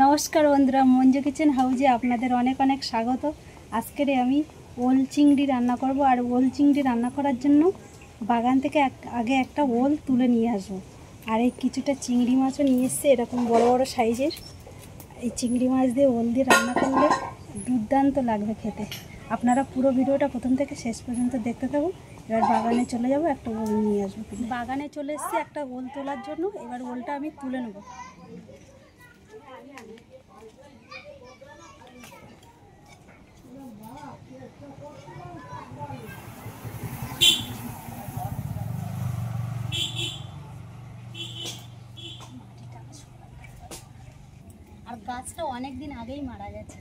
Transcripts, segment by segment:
নমস্কার বন্ধুরা, মঞ্জু কিচেন হাউজে আপনাদের অনেক অনেক স্বাগত। আজকের আমি ওল চিংড়ি রান্না করব। আর ওল চিংড়ি রান্না করার জন্য বাগান থেকে আগে একটা ওল তুলে নিয়ে আসবো। আর এই কিছুটা চিংড়ি মাছও নিয়ে এসছে, এরকম বড় বড় সাইজের। এই চিংড়ি মাছ দিয়ে ওল দিয়ে রান্না করলে দুর্দান্ত লাগবে খেতে। আপনারা পুরো ভিডিওটা প্রথম থেকে শেষ পর্যন্ত দেখতে থাকুন। এবার বাগানে চলে যাব, একটা ওল নিয়ে আসবো। বাগানে চলে এসছে একটা ওল তোলার জন্য। এবার ওলটা আমি তুলে নেব। আর গাছটা অনেক দিন আগেই মারা গেছে,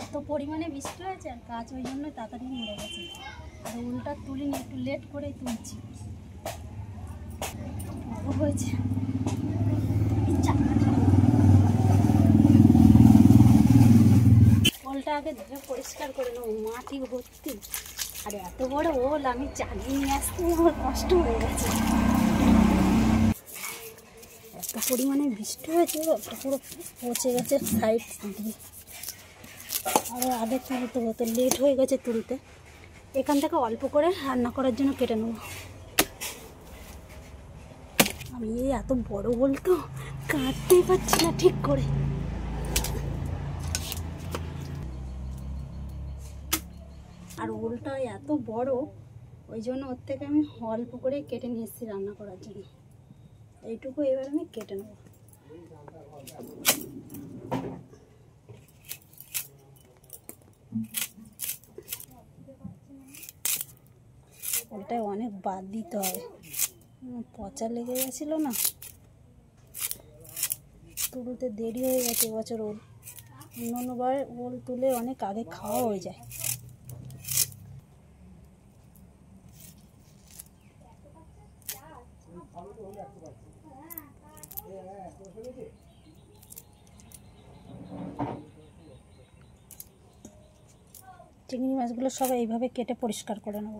এত পরিমাণে বৃষ্টি হয়েছে আর গাছ ওই জন্য তাড়াতাড়ি মরে গেছে। আর উলটা তুলিনি, একটু লেট করেই তুলছি। হয়েছে ওলটা আগে ধুয়ে পরিষ্কার করে নেবো, মাটি ভর্তি। আর এত বড় ওল আমি চালিয়ে নিয়ে আসতে আমার কষ্ট হয়ে গেছে। এত পরিমাণে বৃষ্টি হয়েছে, পুরো পচে গেছে সাইড দিয়ে। আরও আগে তুলতে হতো, লেট হয়ে গেছে তুলতে। এখান থেকে অল্প করে রান্না করার জন্য কেটে নেব। আমি এই এত বড় ওল তো কাটতেই পারছি না ঠিক করে। আর ওলটা এত বড়, ওই জন্য ওর থেকে আমি অল্প করে কেটে নিয়ে এসেছি রান্না করার জন্য। এইটুকু এবার আমি কেটে নেব। ওলটায় অনেক বাদ দিতে হবে, পচা লেগে গেছিল না। তুলতে দেরি হয়ে গেছে এবছর ওল। অন্যবার ওল তুলে অনেক আগে খাওয়া হয়ে যায়। চিংড়ি মাছগুলো সব এইভাবে কেটে পরিষ্কার করে নেব।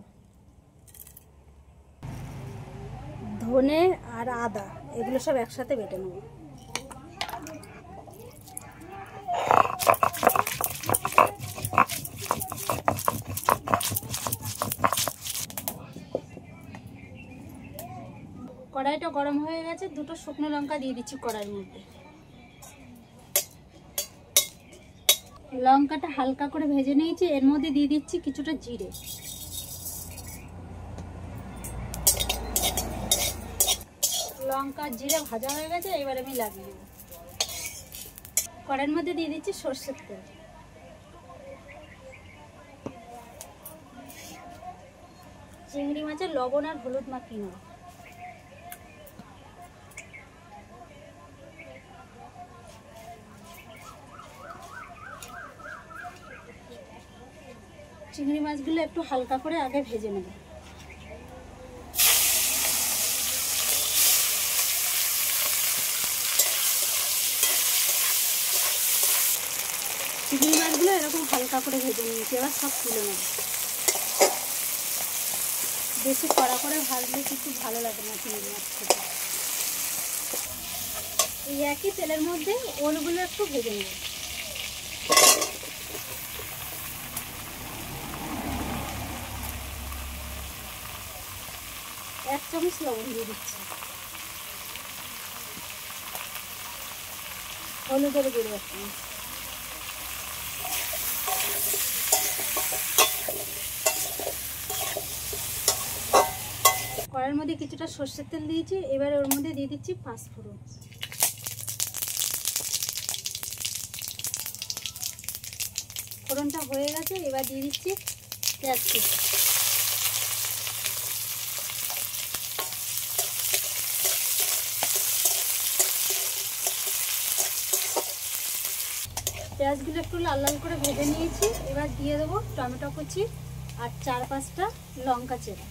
ধনে আর আদা এগুলো সব একসাথে বেটে নেব। কড়াইটা গরম হয়ে গেছে, দুটো শুকনো লঙ্কা দিয়ে দিচ্ছি কড়াইয়ের মধ্যে। লঙ্কাটা হালকা করে ভেজে নিয়েছি, এর মধ্যে দিয়ে দিচ্ছি কিছুটা জিরে। লঙ্কা জিরে ভাজা হয়ে গেছে, এবার আমি লাগিয়ে দেব। কড়াইয়ের মধ্যে দিয়ে দিচ্ছি সরষের তেল। চিংড়ি মাছের লবণ আর হলুদ মাখিয়ে নেব। চিংড়ি মাছগুলো একটু হালকা করে আগে ভেজে নেব। চিংড়ি মাছগুলো এরকম হালকা করে ভেজে নিয়েছি, এবার সব তুলে নেব। বেশি কড়া করে ভাজলে কিন্তু ভালো লাগে না চিংড়ি মাছ খেতে। এই একই তেলের মধ্যে ওলগুলো একটু ভেজে নেব। এক চামচ লবণ দিয়ে দিচ্ছি। হলুদের গুঁড়ো এক চামচ। কড়াইয়ের মধ্যে কিছুটা সর্ষের তেল দিয়েছি, এবার ওর মধ্যে দিয়ে দিচ্ছি পাঁচফোড়ন। ফোড়নটা হয়ে গেছে, এবার দিয়ে দিচ্ছি পেঁয়াজ কুচি। পেঁয়াজগুলো একটু লাল লাল করে ভেজে নিয়েছি, এবার দিয়ে দেবো টমেটো কুচি আর 4-5টা লঙ্কা চেরা।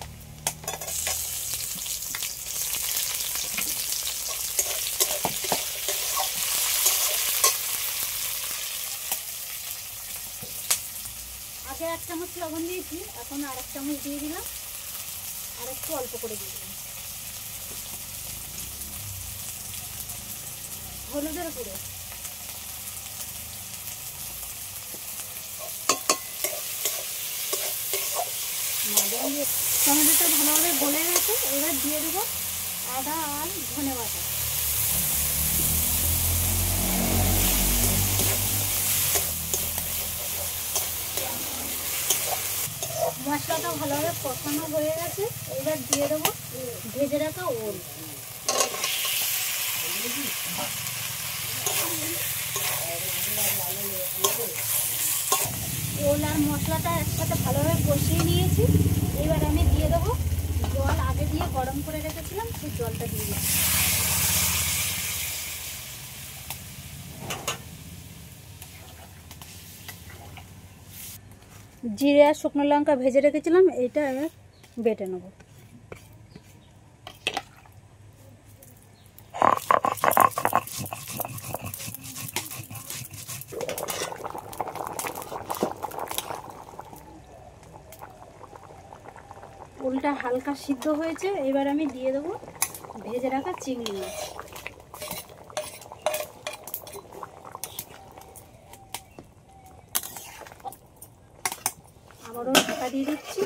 আগে 1 চামচ লবণ দিয়েছি, এখন আর 1 চামচ দিয়ে দিলাম, আর একটু অল্প করে দিয়ে দিলাম। হলুদের গুঁড়ো, টমেটোটা ভালোভাবে গলে গেছে। এবার দিয়ে দেবো আদা আর ধনে বাটা। মশলাটা ভালোভাবে কষানো হয়ে গেছে। এবার দিয়ে দেবো ভেজে রাখা ওল। ওল আর মশলাটা একসাথে ভালোভাবে কষিয়ে নিয়েছি। এবার আমি দিয়ে দেবো জল, আগে দিয়ে গরম করে রেখেছিলাম, সেই জলটা দিয়ে দিচ্ছি। জিরে আর শুকনো লঙ্কা ভেজে রেখেছিলাম, এইটা বেটে নেব। ওলটা হালকা সিদ্ধ হয়েছে। এবার আমি দিয়ে দেবো ভেজে রাখা চিংড়ি মাছ। আবারও ঢাকা দিয়ে দিচ্ছি,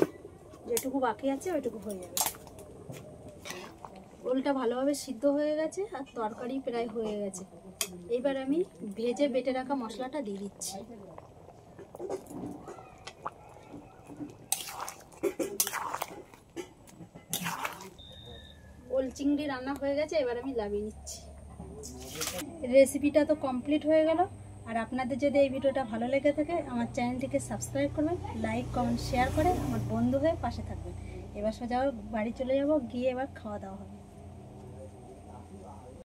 যেটুকু বাকি আছে ওইটুকু হয়ে যাবে। ওলটা ভালোভাবে সিদ্ধ হয়ে গেছে আর তরকারি প্রায় হয়ে গেছে। এবার আমি ভেজে বেটে রাখা মশলাটা দিয়ে দিচ্ছি। ওল চিংড়ি রান্না হয়ে গেছে, এবার আমি নামিয়ে নিচ্ছি। রেসিপিটা তো কমপ্লিট হয়ে গেল। আর আপনাদের যদি এই ভিডিওটা ভালো লেগে থাকে আমার চ্যানেলটিকে সাবস্ক্রাইব করবেন, লাইক কমেন্ট শেয়ার করে আমার বন্ধু হয়ে পাশে থাকবেন। এবার সোজা বাড়ি চলে যাব, গিয়ে এবার খাওয়া দাওয়া হবে।